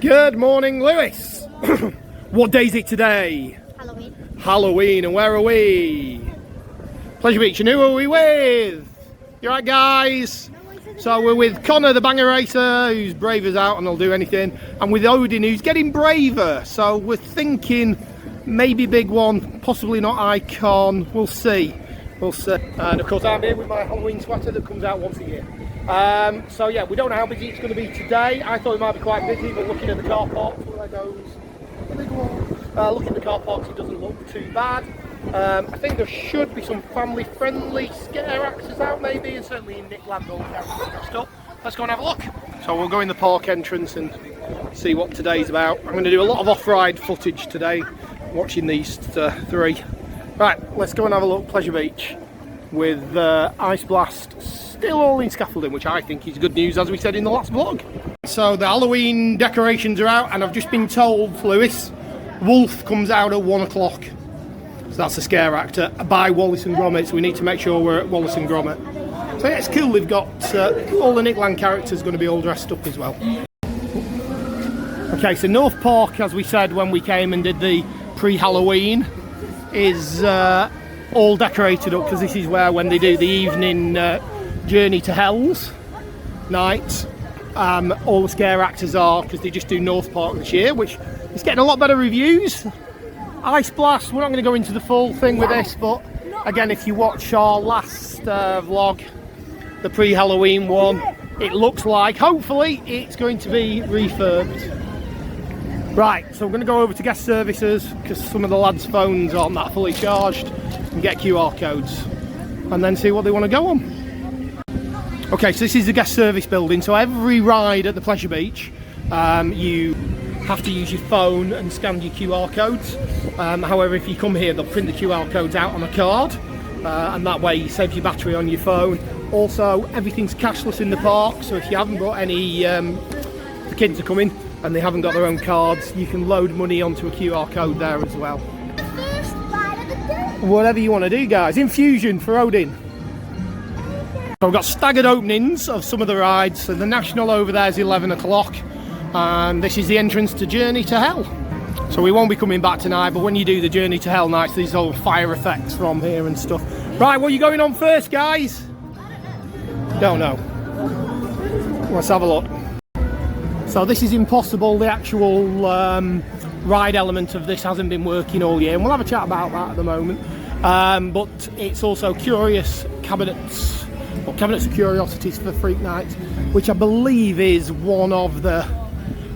Good morning, Lewis. What day is it today? Halloween. Halloween, and where are we? Pleasure Beach, and who are we with? You right, guys? So we're with Connor, the banger racer, who's brave as out and will do anything, and with Odin, who's getting braver. So we're thinking maybe big one, possibly not Icon. We'll see. We'll see. And of course, I'm here with my Halloween sweater that comes out once a year. So yeah, we don't know how busy it's going to be today. I thought it might be quite busy, but looking at the car parks, where that goes, looking at the car parks, it doesn't look too bad. I think there should be some family-friendly scare actors out, maybe, and certainly in Nickland all dressed up. Let's go and have a look. So we'll go in the park entrance and see what today's about. I'm going to do a lot of off-ride footage today, watching these three. Right, let's go and have a look. Pleasure Beach with Ice Blast still all in scaffolding, which I think is good news, as we said in the last vlog. So the Halloween decorations are out, and I've just been told, Lewis, Wolf comes out at 1 o'clock. So that's a scare actor by Wallace and Gromit, so we need to make sure we're at Wallace and Gromit. So yeah, it's cool, they've got all the Nickland characters going to be all dressed up as well. Okay, so North Park, as we said when we came and did the pre-Halloween, is all decorated up, because this is where, when they do the evening Journey to Hell's night, all the scare actors are, because they just do North Park this year, which is getting a lot better reviews. Ice Blast, we're not going to go into the full thing with this, but again, if you watch our last vlog, the pre-Halloween one, it looks like, hopefully, it's going to be refurbed. Right, so we're going to go over to guest services, because some of the lads' phones aren't that fully charged, and get QR codes, and then see what they want to go on. Okay, so this is the guest service building, so every ride at the Pleasure Beach, you have to use your phone and scan your QR codes. However, if you come here, they'll print the QR codes out on a card, and that way you save your battery on your phone. Also, everything's cashless in the park, so if you haven't got any, the kids are coming and they haven't got their own cards, you can load money onto a QR code there as well. First ride of the day. Whatever you want to do, guys. Infusion for Odin. So we've got staggered openings of some of the rides. So the National over there is 11 o'clock, and this is the entrance to Journey to Hell. So we won't be coming back tonight, but when you do the Journey to Hell nights, these all fire effects from here and stuff. Right, what are you going on first, guys? Don't know. Let's have a look. So this is Impossible. The actual ride element of this hasn't been working all year, and we'll have a chat about that at the moment. But it's also Curious Cabinets, or Cabinets of Curiosities for Freak Night, which I believe is one of the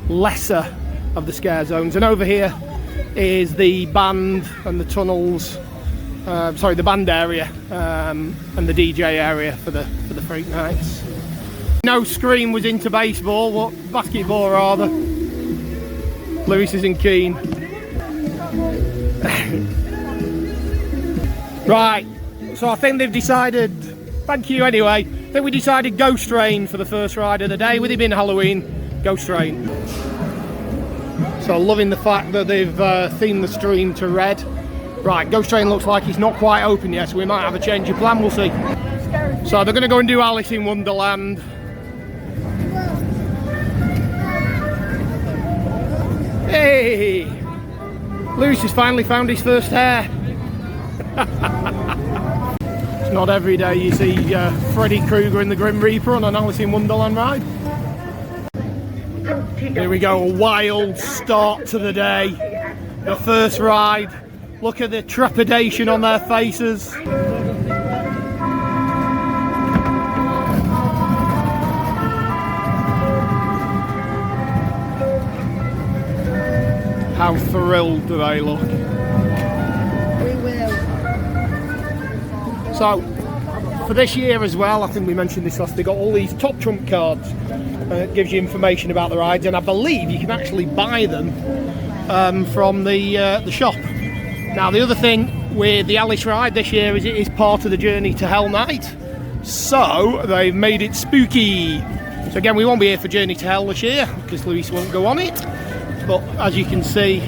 lesser of the scare zones. And over here is the band and the tunnels, sorry, the band area and the DJ area for the Freak Nights. No Scream was into baseball, what basketball rather. Lewis isn't keen. Right, so I think they've decided, thank you anyway, I think we decided Ghost Train for the first ride of the day. With it being Halloween, Ghost Train. So loving the fact that they've themed the stream to red. Right, Ghost Train looks like it's not quite open yet, so we might have a change of plan, we'll see. So they're going to go and do Alice in Wonderland. Hey! Lewis has finally found his first hair. It's not every day you see Freddy Krueger and the Grim Reaper on an Alice in Wonderland ride. Here we go, a wild start to the day. The first ride. Look at the trepidation on their faces. How thrilled do they look? We will. So, for this year as well, I think we mentioned this last, they got all these top trump cards. It gives you information about the rides, and I believe you can actually buy them from the shop. Now, the other thing with the Alice ride this year is it is part of the Journey to Hell night, so they've made it spooky. So again, we won't be here for Journey to Hell this year because Lewis won't go on it. But as you can see,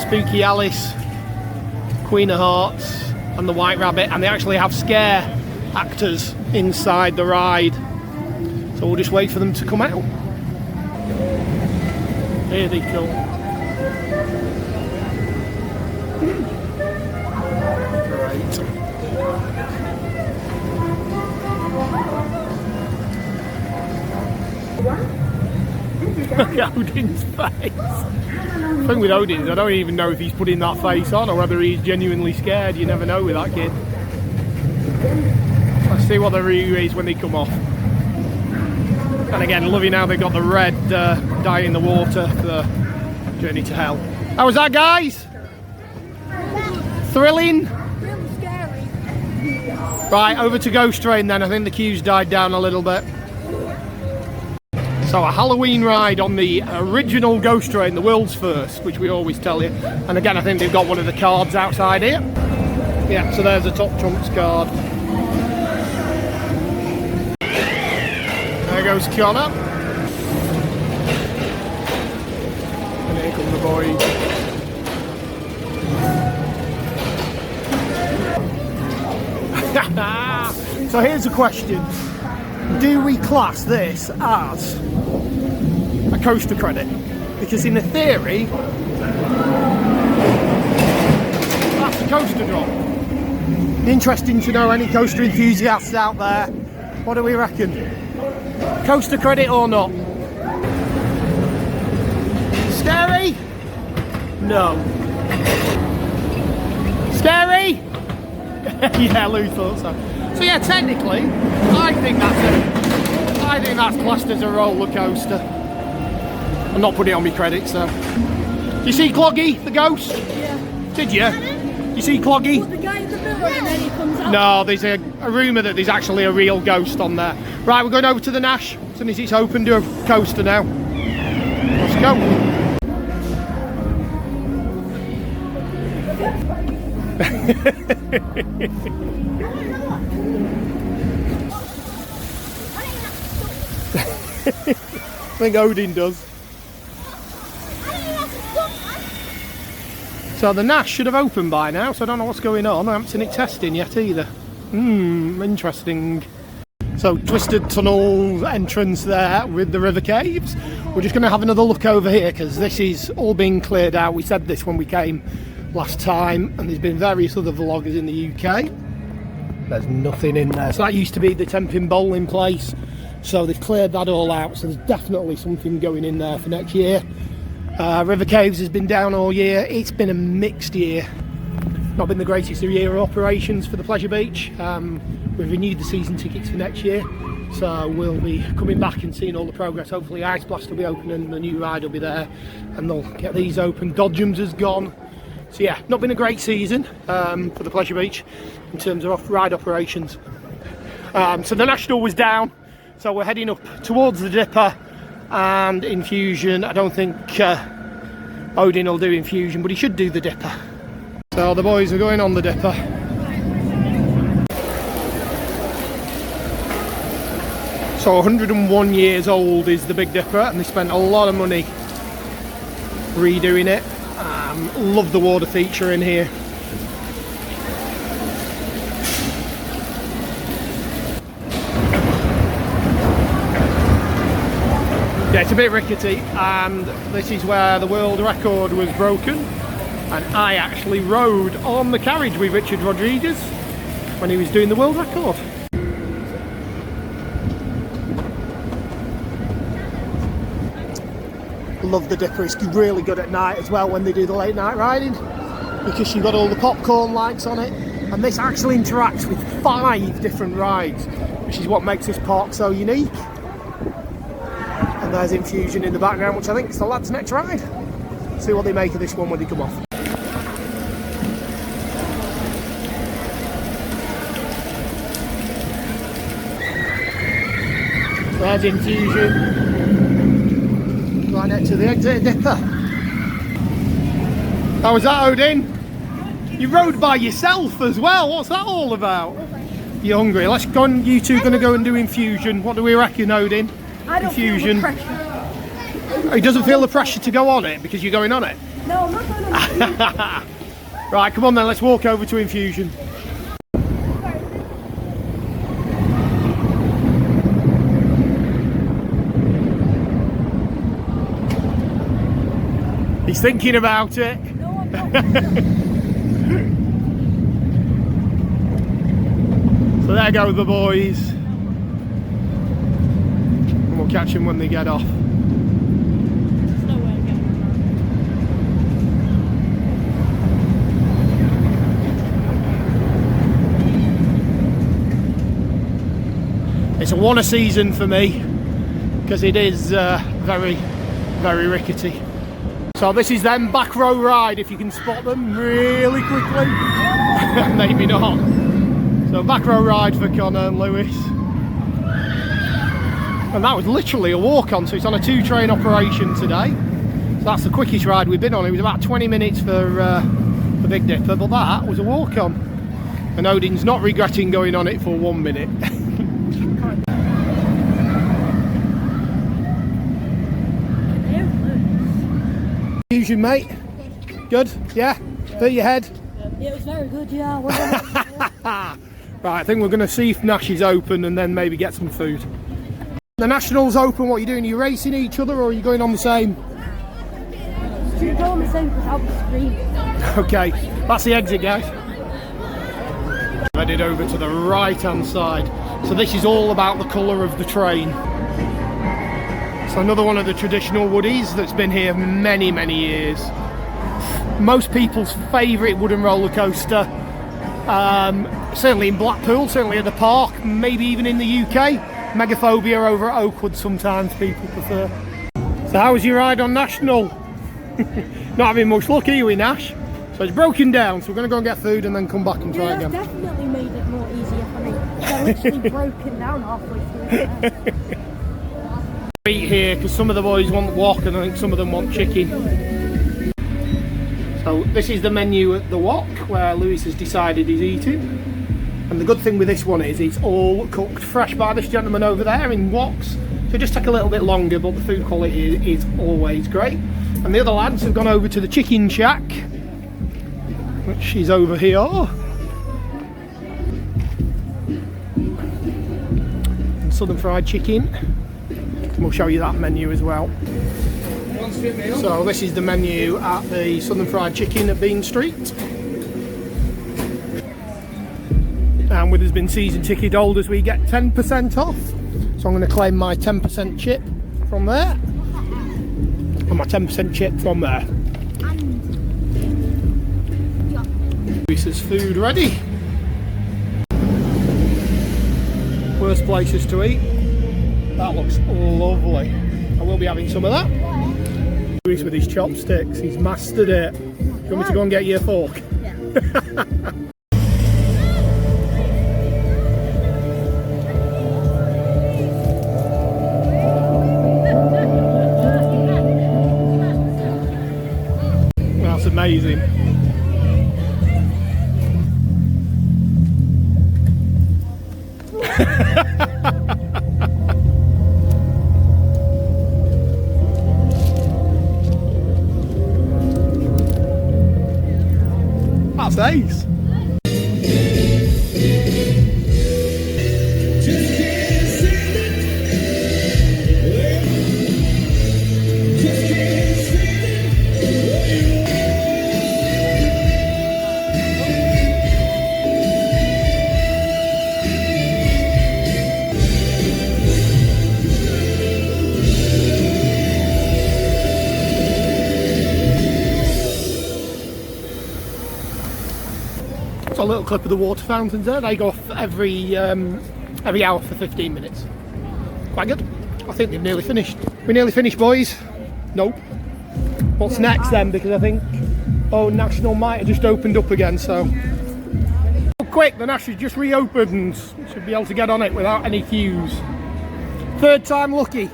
Spooky Alice, Queen of Hearts and the White Rabbit, and they actually have scare actors inside the ride. So we'll just wait for them to come out. Here they come. Great. Look at Odin's face. The thing with Odin is I don't even know if he's putting that face on or whether he's genuinely scared. You never know with that kid. Let's see what the review is when they come off. And again, loving how they got the red dye in the water for Journey to Hell. How was that, guys? Thrilling? Really scary. Right, over to Ghost Train then. I think the queue's died down a little bit. So a Halloween ride on the original Ghost Train, the world's first, which we always tell you. And again, I think they've got one of the cards outside here. Yeah, so there's a Top Trumps card. There goes Connor. And here come the boys. So here's a question. Do we class this as a coaster credit? Because in theory, that's a coaster drop. Interesting to know any coaster enthusiasts out there. What do we reckon? Coaster credit or not? Scary? No. Scary? Yeah, Lou thought so. So yeah, technically, I think that's classed as a roller coaster. I'm not putting it on my credit, so. You see Cloggy, the ghost? Yeah. Did you? You see Cloggy? What, the guy in the mirror and then he comes out? No, there's a rumour that there's actually a real ghost on there. Right, we're going over to the Nash. As soon as it's open, do a coaster now. Let's go. I think Odin does. So the Nash should have opened by now, so I don't know what's going on. I haven't seen it testing yet either. Interesting. So Twisted Tunnel entrance there with the river caves. We're just going to have another look over here because this is all being cleared out. We said this when we came last time, and there's been various other vloggers in the UK. There's nothing in there. So that used to be the Tenpin bowling place. So they've cleared that all out. So there's definitely something going in there for next year. River Caves has been down all year. It's been a mixed year. Not been the greatest of year operations for the Pleasure Beach. We've renewed the season tickets for next year. So we'll be coming back and seeing all the progress. Hopefully Ice Blast will be open and the new ride will be there. And they'll get these open. Dodgems has gone. So yeah, not been a great season for the Pleasure Beach in terms of off-ride operations. So the National was down. So we're heading up towards the Dipper and Infusion. I don't think Odin will do Infusion, but he should do the Dipper. So the boys are going on the Dipper. So 101 years old is the Big Dipper, and they spent a lot of money redoing it. Love the water feature in here. Yeah, it's a bit rickety, and this is where the world record was broken, and I actually rode on the carriage with Richard Rodriguez when he was doing the world record. Love the Dipper. It's really good at night as well when they do the late night riding, because you've got all the popcorn lights on it, and this actually interacts with 5 different rides, which is what makes this park so unique. And there's Infusion in the background, which I think is the lads' next ride. See what they make of this one when they come off. There's Infusion. Right next to the exit Dipper. How was that, Odin? You rode by yourself as well. What's that all about? You're hungry. Let's go and you two are going to go and do Infusion. What do we reckon, Odin? I don't Infusion. feel the pressure. He doesn't feel the pressure to go on it because you're going on it? No, I'm not going on it. Right, come on then, let's walk over to Infusion. He's thinking about it. No, I'm not. So there go the boys. And we'll catch them when they get off. There's no way of getting them. It's a one a season for me because it is very, very rickety. So this is them back row ride, if you can spot them really quickly. Maybe not. So back row ride for Connor and Lewis. And that was literally a walk on, so it's on a 2-train operation today. So that's the quickest ride we've been on. It was about 20 minutes for Big Dipper, but that was a walk on. And Odin's not regretting going on it for 1 minute. Infusion, mate. Good? Yeah? Hurt your head? Yeah, it was very good, yeah. Right, I think we're going to see if Nash is open and then maybe get some food. The National's open, what are you doing? Are you racing each other or are you going on the same? You go on the same without the screen. Okay, that's the exit, guys. Headed over to the right hand side. So this is all about the colour of the train. So another one of the traditional woodies that's been here many, many years. Most people's favourite wooden roller coaster. Certainly in Blackpool, certainly at the park, maybe even in the UK. Megaphobia over at Oakwood sometimes people prefer. So how was your ride on National? Not having much luck, are you, with Nash? So it's broken down, so we're going to go and get food and then come back and try again. That's definitely made it more easier for me. They're literally broken down halfway through. Eat here because some of the boys want wok and I think some of them want chicken. So this is the menu at the wok where Lewis has decided he's eating. And the good thing with this one is it's all cooked fresh by this gentleman over there in woks. So just take a little bit longer, but the food quality is always great. And the other lads have gone over to the chicken shack, which is over here. And southern fried chicken. And we'll show you that menu as well. So this is the menu at the Southern Fried Chicken at Bean Street. And with us being season ticket holders, we get 10% off. So I'm going to claim my 10% chip from there. And my 10% chip from there. Lisa's food ready. Worst places to eat. That looks lovely. I will be having some of that. Lewis with his chopsticks, he's mastered it. Do you want me to go and get you a fork? Yeah. That's amazing. That's ace. A little clip of the water fountains there. They go off every hour for 15 minutes. Quite good. I think they've nearly finished. We nearly finished, boys. Nope. What's next then? Because I think National might have just opened up again. So quick, the National's just reopened. Should be able to get on it without any queues. Third time lucky.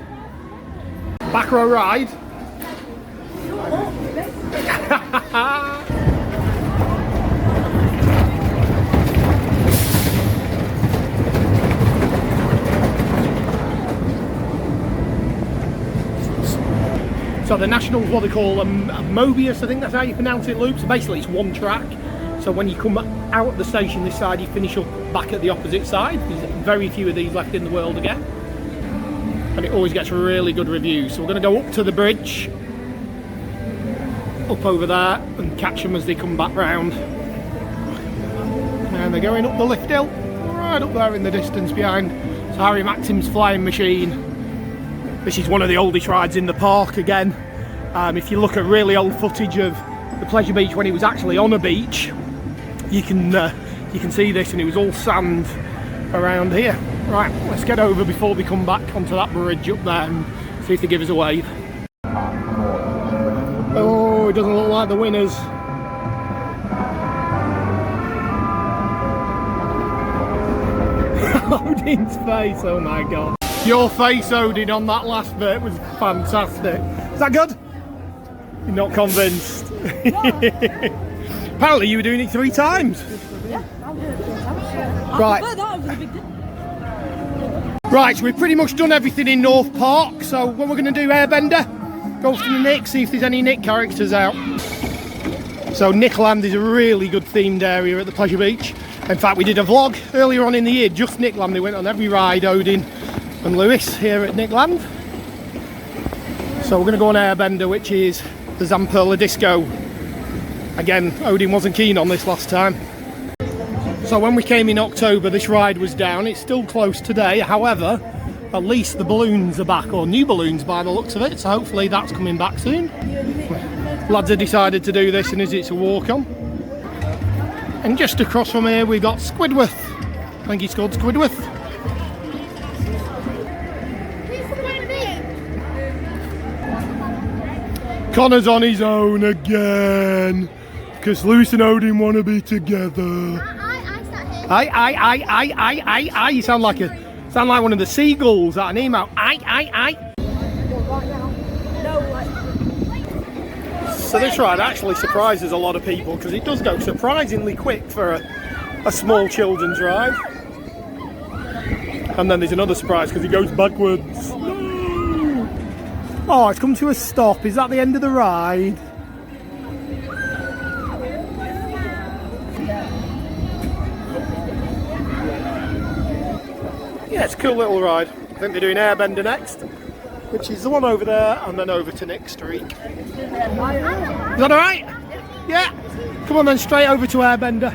Back row ride. So the National's what they call a Mobius, I think that's how you pronounce it, Luke. So basically it's one track. So when you come out of the station this side, you finish up back at the opposite side. There's very few of these left in the world again. And it always gets really good reviews. So we're going to go up to the bridge. up over there and catch them as they come back round. And they're going up the lift hill, right up there in the distance behind. It's Harry Maxim's flying machine. This is one of the oldest rides in the park again. If you look at really old footage of the Pleasure Beach when it was actually on a beach, you can see this, and it was all sand around here. Right, let's get over before we come back onto that bridge up there and see if they give us a wave. Oh, it doesn't look like the winners. Odin's face, oh my god. Your face, Odin, on that last bit was fantastic. Is that good? You're not convinced? Apparently you were doing it 3 times. Yeah, I'll do it 3 times. Right. Right, so we've pretty much done everything in North Park. So what we're going to do, Airbender, go to the Nick, see if there's any Nick characters out. So Nickland is a really good themed area at the Pleasure Beach. In fact, we did a vlog earlier on in the year, just Nickland. They went on every ride, Odin and Lewis here at Nickland. So we're going to go on Airbender, which is the Zamperla Disco. Again, Odin wasn't keen on this last time. So when we came in October, this ride was down. It's still closed today. However, at least the balloons are back, or new balloons by the looks of it. So hopefully that's coming back soon. Lads have decided to do this, and it's a walk-on. And just across from here, we've got Squidward. I think he's called Squidward. Connor's on his own again, because Lewis and Odin want to be together. I. You sound like one of the seagulls at an email. I. So this ride actually surprises a lot of people because it does go surprisingly quick for a small children's ride. And then there's another surprise because it goes backwards. No! Oh, it's come to a stop. Is that the end of the ride? Yeah, it's a cool little ride. I think they're doing Airbender next, which is the one over there, and then over to Nick Streak. Is that alright? Yeah. Come on then, straight over to Airbender.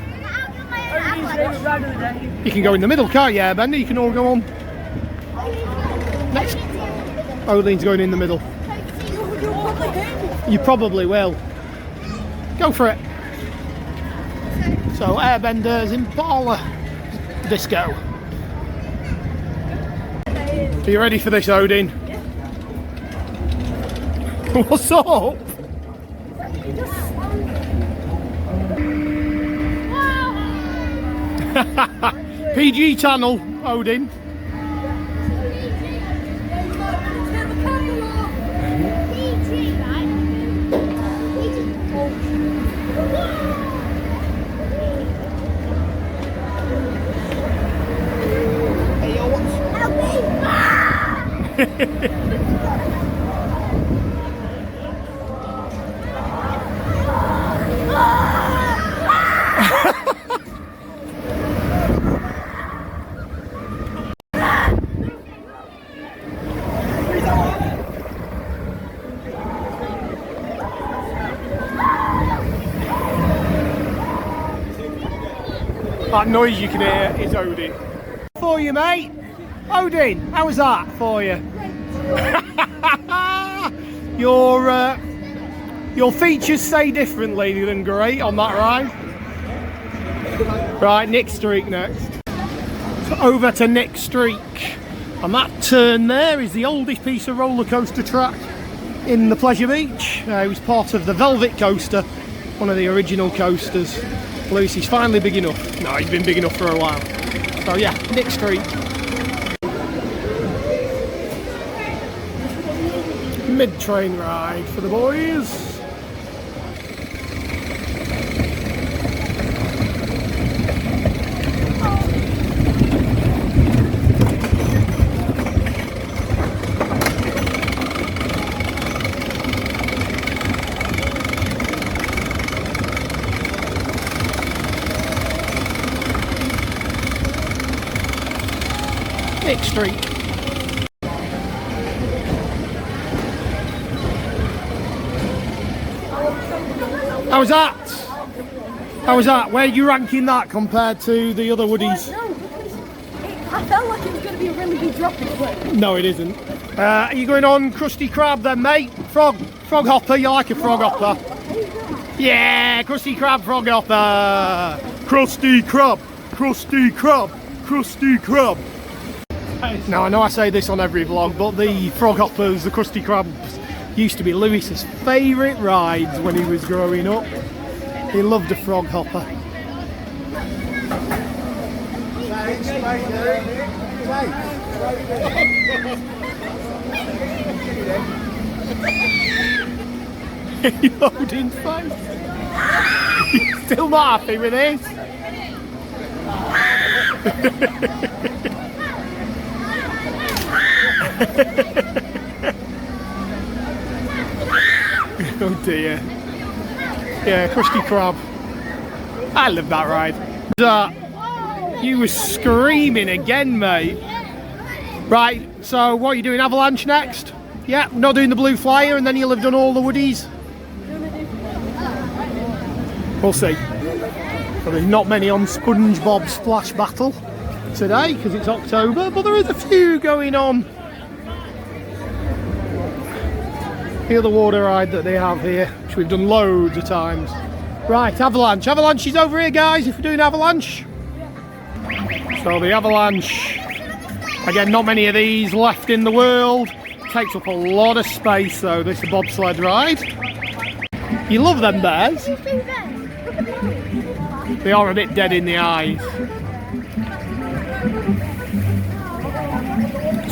You can go in the middle, can't you, Airbender? You can all go on. Next. Odene's going in the middle. You probably will. Go for it. So Airbender's Impala Disco. Are you ready for this, Odin? Yeah. What's up? PG channel, Odin. That noise you can hear is Odin. For you, mate. Odin, how was that for you? Your features say differently than great on that ride. Right, Nick Streak next. So over to Nick Streak. And that turn there is the oldest piece of roller coaster track in the Pleasure Beach. It was part of the Velvet Coaster, one of the original coasters. Lewis is finally big enough. No, he's been big enough for a while. So yeah, Nick Streak. Mid-train ride for the boys. Nick Streak. How was that? How was that? Where are you ranking that compared to the other woodies? No, because I felt like it was going to be a really big drop in weight. No, it isn't. Are you going on Krusty Krab then, mate? Frog hopper, you like a frog hopper? Yeah, Krusty Krab frog hopper. Krusty Krab, Krusty Krab, Krusty Krab. Now, I know I say this on every vlog, but the frog hoppers, the Krusty Krabs, used to be Lewis's favourite rides when he was growing up. He loved a frog hopper. Odin's face. He's still not happy with this. Oh dear. Yeah, Krusty Krab. I love that ride. You were screaming again, mate. Right, so what are you doing? Avalanche next? Yeah, not doing the blue flyer, and then you'll have done all the woodies. We'll see. So there's not many on SpongeBob Splash Battle today because it's October, but there is a few going on. The other water ride that they have here, which we've done loads of times. Right, Avalanche. Avalanche is over here, guys, if you're doing Avalanche. So the Avalanche, again, not many of these left in the world. Takes up a lot of space though, this bobsled ride. You love them bears. They are a bit dead in the eyes.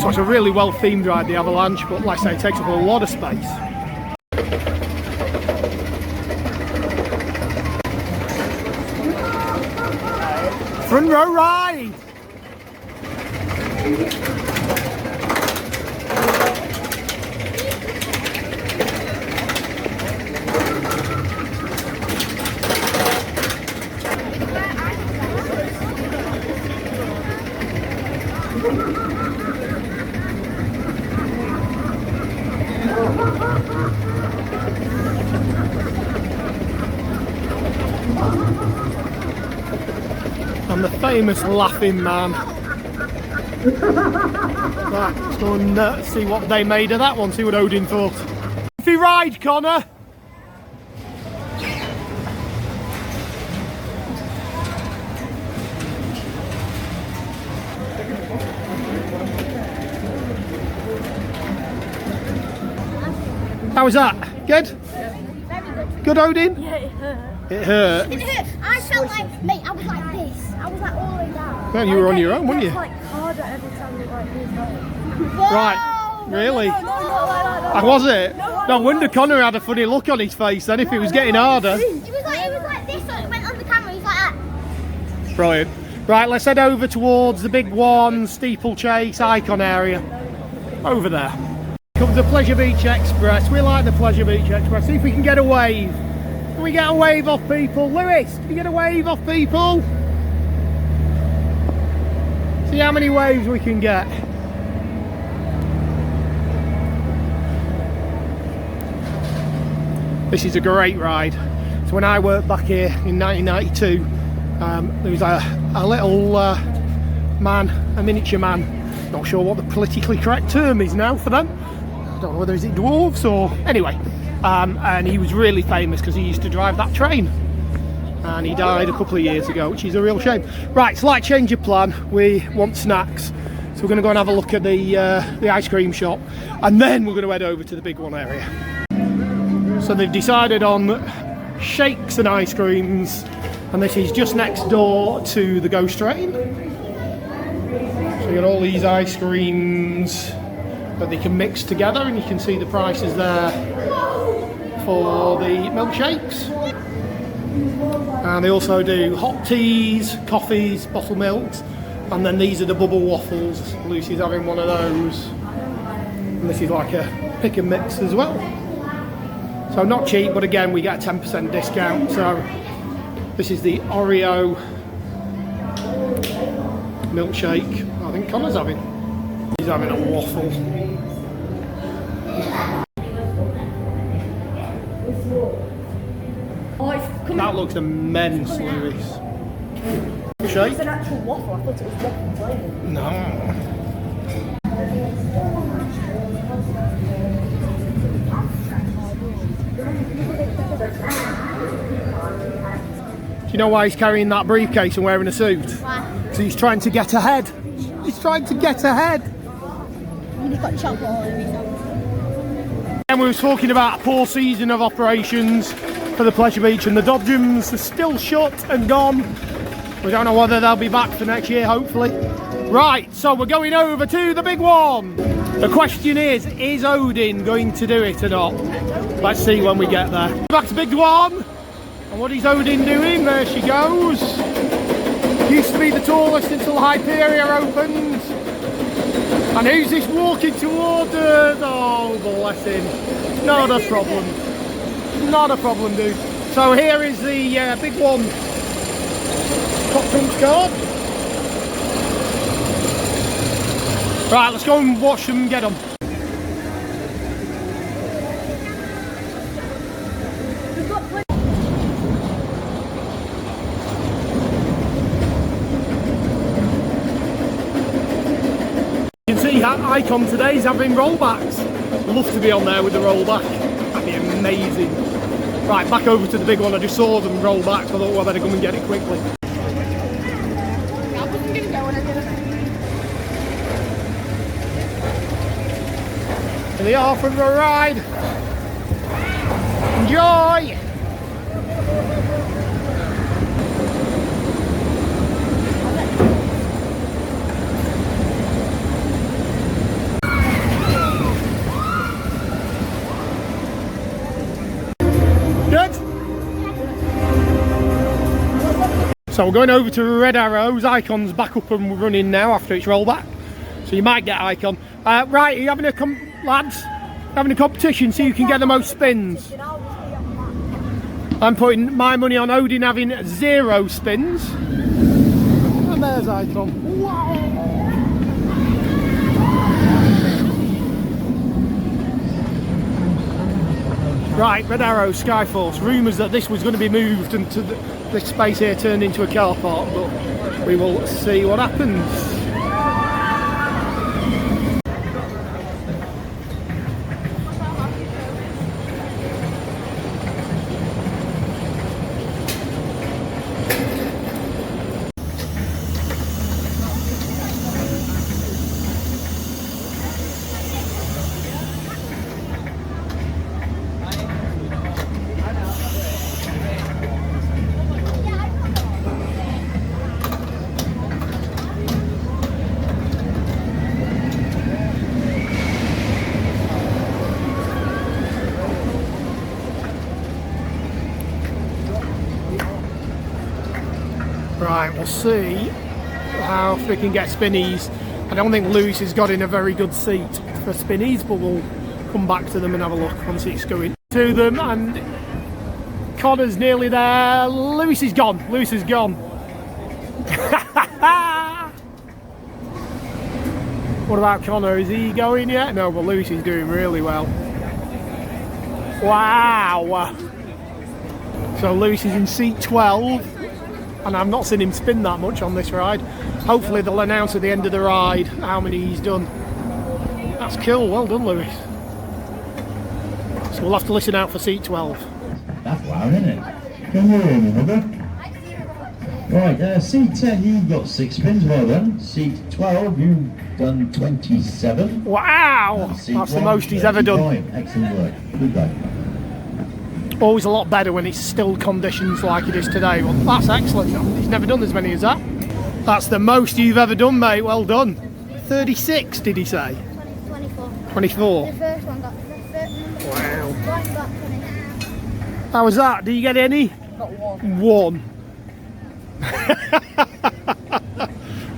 So it's a really well themed ride, the Avalanche, but like I say, it takes up a lot of space. Front row ride! And the famous laughing man. Right, let's go and see what they made of that one, see what Odin thought. If you ride, Connor! How was that? Good? Very good. Good, Odin? Yeah, it hurt. It hurt. It hurt. I felt like, mate, I was like this. I was like all the way down. Well, you were on your own, weren't you? It gets like harder every time you like this. Right, really? No, Ah, was it? No wonder Connor had a funny look on his face then if it was getting harder. It was like this, so it went on the camera, he's like that. Brilliant. Right, let's head over towards the big one, steeplechase icon area. Over there. Comes the Pleasure Beach Express. We like the Pleasure Beach Express. See if we can get a wave. Can we get a wave off people? Lewis, can you get a wave off people? See how many waves we can get. This is a great ride. So when I worked back here in 1992, there was a little man, a miniature man. Not sure what the politically correct term is now for them. I don't know whether it's dwarves or... Anyway, and he was really famous because he used to drive that train. And he died a couple of years ago, which is a real shame. Right, slight change of plan. We want snacks. So we're going to go and have a look at the ice cream shop. And then we're going to head over to the big one area. So they've decided on shakes and ice creams. And this is just next door to the ghost train. So you got all these ice creams that they can mix together, and you can see the prices there for the milkshakes. And they also do hot teas, coffees, bottled milks, and then these are the bubble waffles. Lucy's having one of those. And this is like a pick and mix as well. So not cheap, but again we get a 10% discount. So this is the Oreo milkshake. I think Connor's having. He's having a waffle. Oh, That looks immense, Lewis. Shake? It's an actual waffle. I thought it was waffle flavour. No. Do you know why he's carrying that briefcase and wearing a suit? Why? Because he's trying to get ahead. He's trying to get ahead. You've got chocolate all over yourself. And we were talking about a poor season of operations for the Pleasure Beach, and the Dodgems are still shut and gone. We don't know whether they'll be back for next year, hopefully. Right, so we're going over to the big one. The question is Odin going to do it or not? Let's see when we get there. Back to big one. And what is Odin doing? There she goes. Used to be the tallest until Hyperia opened. And who's this walking toward us? Oh, bless him. Not a problem. Not a problem, dude. So here is the big one. Top trumps card. Right, let's go and watch them get them. You can see Icon today is having rollbacks. Love to be on there with the rollback. That'd be amazing. Right, back over to the big one. I just saw them roll back, so I thought, well, I better come and get it quickly. Here they are from the ride. Enjoy! Good? So we're going over to Red Arrows. Icon's back up and running now after its rollback. So you might get Icon. Right, are you having a lads? Having a competition so you can get the most spins. I'm putting my money on Odin having 0 spins. And there's Icon. Wow. Right, Red Arrow, Skyforce. Rumours that this was going to be moved and to this space here turned into a car park, but we will see what happens. Right, we'll see how if we can get spinnies. I don't think Lewis has got in a very good seat for spinnies, but we'll come back to them and have a look once it's going to them. And Connor's nearly there. Lewis is gone. Lewis is gone. What about Connor? Is he going yet? No, but Lewis is doing really well. Wow. So Lewis is in seat 12. And I've not seen him spin that much on this ride. Hopefully they'll announce at the end of the ride how many he's done. That's cool, well done Lewis. So we'll have to listen out for seat 12. That's loud, isn't it? Come on, mother. Right, seat 10 you've got 6 spins, well done. Seat 12 you've done 27. Wow! That's the most he's ever done. Excellent work, good day. Always a lot better when it's still conditions like it is today. Well, that's excellent. He's never done as many as that. That's the most you've ever done, mate. Well done. 36, did he say? 24. 24. The first one got the first number. Wow. One got 29. How was that? Did you get any? Got 1. 1.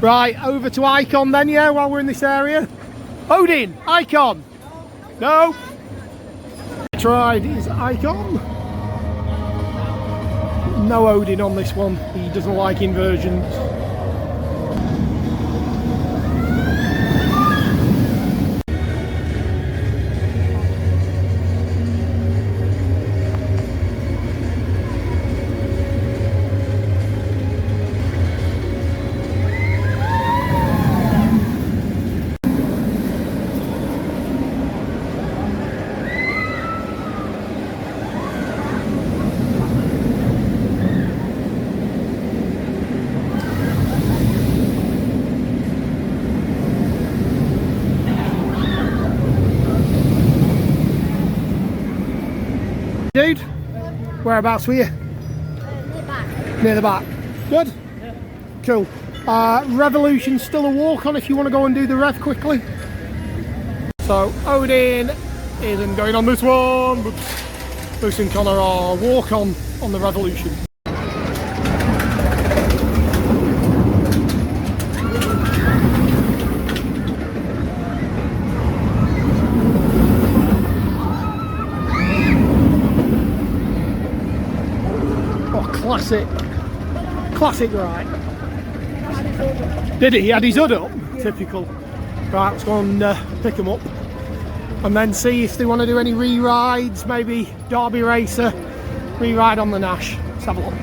Right, over to Icon then, yeah, while we're in this area. Odin, Icon. No. Tried is Icon. No Odin on this one. He doesn't like inversions. dude? Whereabouts were you? Near back. Near the back. Good? Cool. Revolution's still a walk on if you want to go and do the rev quickly. So Odin isn't going on this one, but Bruce and Connor are walk on the Revolution. Classic ride. Did he? He had his hood up? Yeah. Typical. Right, let's go and pick him up and then see if they want to do any re-rides, maybe Derby Racer, re-ride on the Nash. Let's have a look.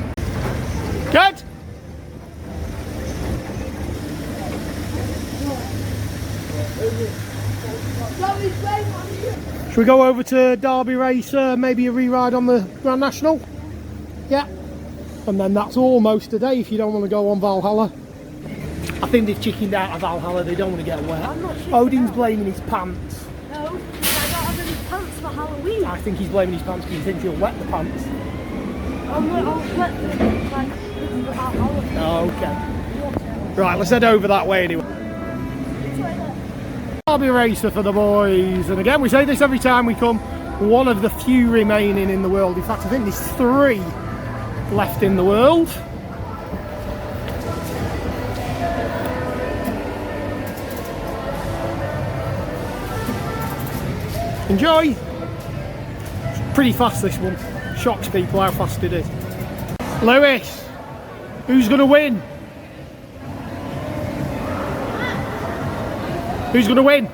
Good? Should we go over to Derby Racer, maybe a re-ride on the Grand National? Yeah. And then that's almost a day if you don't want to go on Valhalla. I think they've chickened out of Valhalla, they don't want to get wet. Odin's blaming his pants. No, I don't have any pants for Halloween. I think he's blaming his pants because he thinks he'll wet the pants. I'll wet them like Valhalla. Okay. Right, let's head over that way anyway. Derby Racer for the boys. And again, we say this every time we come. One of the few remaining in the world. In fact, I think there's 3 left in the world. Enjoy. It's pretty fast, this one. Shocks people how fast it is. Lewis, who's going to win? Who's going to win?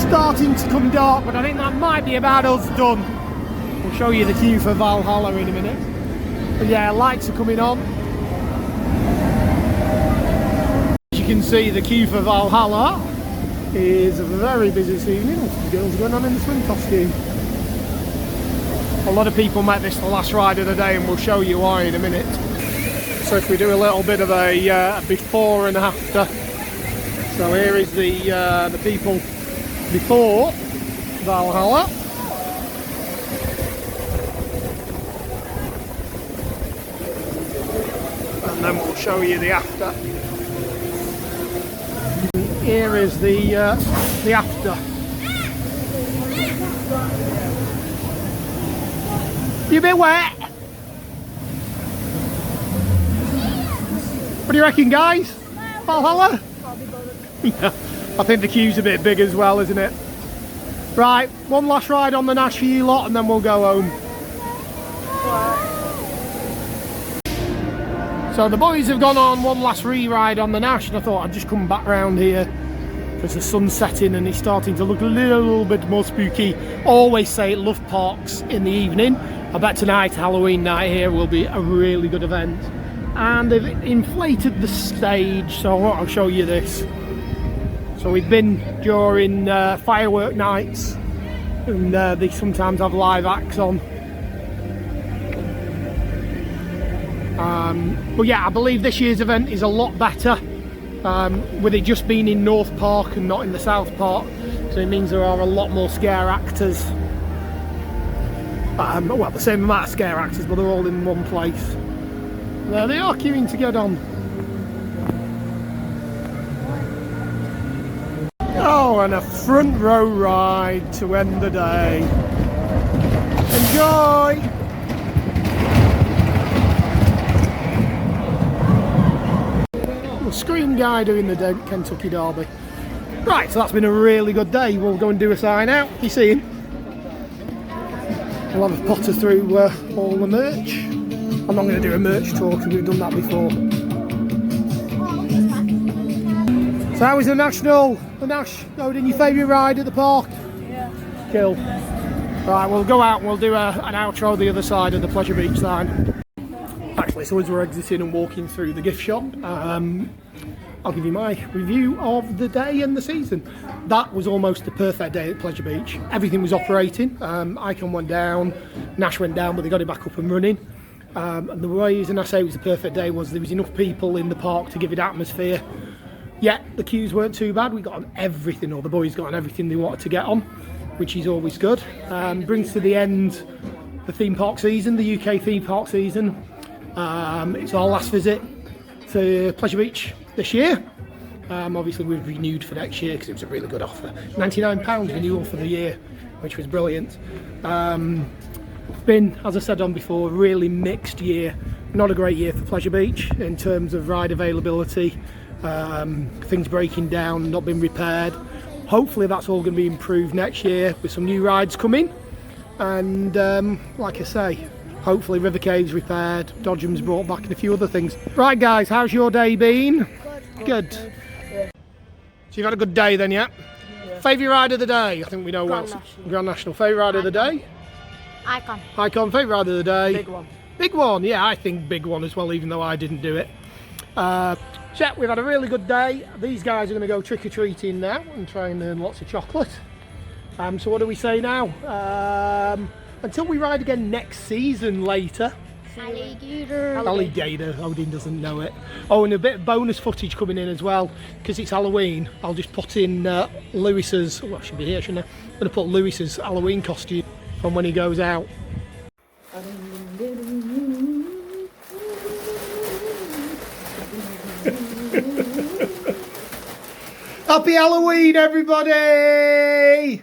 Starting to come dark, but I think that might be about us done. We'll show you the queue for Valhalla in a minute. But yeah, lights are coming on. As you can see, the queue for Valhalla is very busy this evening. Lots of girls going on in the swim costume. A lot of people make this the last ride of the day, and we'll show you why in a minute. So if we do a little bit of a before and after. So here is the people before Valhalla. And then we'll show you the after. Here is the after. You a bit wet? What do you reckon, guys? Valhalla? Yeah. I think the queue's a bit big as well, isn't it? Right, one last ride on the Nash for you lot and then we'll go home. So the boys have gone on one last re-ride on the Nash, and I thought I'd just come back round here because the sun's setting and it's starting to look a little bit more spooky. Always say love parks in the evening. I bet tonight, Halloween night here, will be a really good event. And they've inflated the stage, so I'll show you this. So we've been during firework nights, and they sometimes have live acts on. But yeah, I believe this year's event is a lot better, with it just being in North Park and not in the South Park. So it means there are a lot more scare actors. Well, the same amount of scare actors, but they're all in one place. There they are, queuing to get on. Oh, and a front row ride to end the day. Enjoy! The Scream guy doing the Kentucky Derby. Right, so that's been a really good day. We'll go and do a sign out. You see him? We'll have a potter through all the merch. I'm not going to do a merch tour because we've done that before. So how was the National? The Nash, Odin, your favourite ride at the park? Yeah. Cool. Right, we'll go out and we'll do an outro the other side of the Pleasure Beach sign. Actually, so as we're exiting and walking through the gift shop, I'll give you my review of the day and the season. That was almost the perfect day at Pleasure Beach. Everything was operating. Icon went down, Nash went down, but they got it back up and running. And the reason I say it was the perfect day was there was enough people in the park to give it atmosphere. Yet the queues weren't too bad. We got on everything, or the boys got on everything they wanted to get on, which is always good. Brings to the end the theme park season, the UK theme park season. It's our last visit to Pleasure Beach this year. Obviously we've renewed for next year because it was a really good offer. £99 renewal for the year, which was brilliant. Been, as I said on before, a really mixed year. Not a great year for Pleasure Beach in terms of ride availability, things breaking down, not being repaired. Hopefully that's all going to be improved next year with some new rides coming. And like I say, hopefully River Cave's repaired, Dodgem's brought back, and a few other things. Right guys, how's your day been? Good. So you've had a good day then, yeah? Favourite ride of the day? I think we know what. Grand National. Favourite ride of the day? Icon. Icon. Favourite ride of the day? Big one. Big one, yeah, I think big one as well, even though I didn't do it. So we've had a really good day. These guys are going to go trick-or-treating now and try and earn lots of chocolate. So what do we say now? Until we ride again next season later. Alligator. Odin doesn't know it. Oh, and a bit of bonus footage coming in as well, because it's Halloween. I'll just put in Lewis's, well, I should be here, shouldn't I? I'm going to put Lewis's Halloween costume from when he goes out. Happy Halloween, everybody!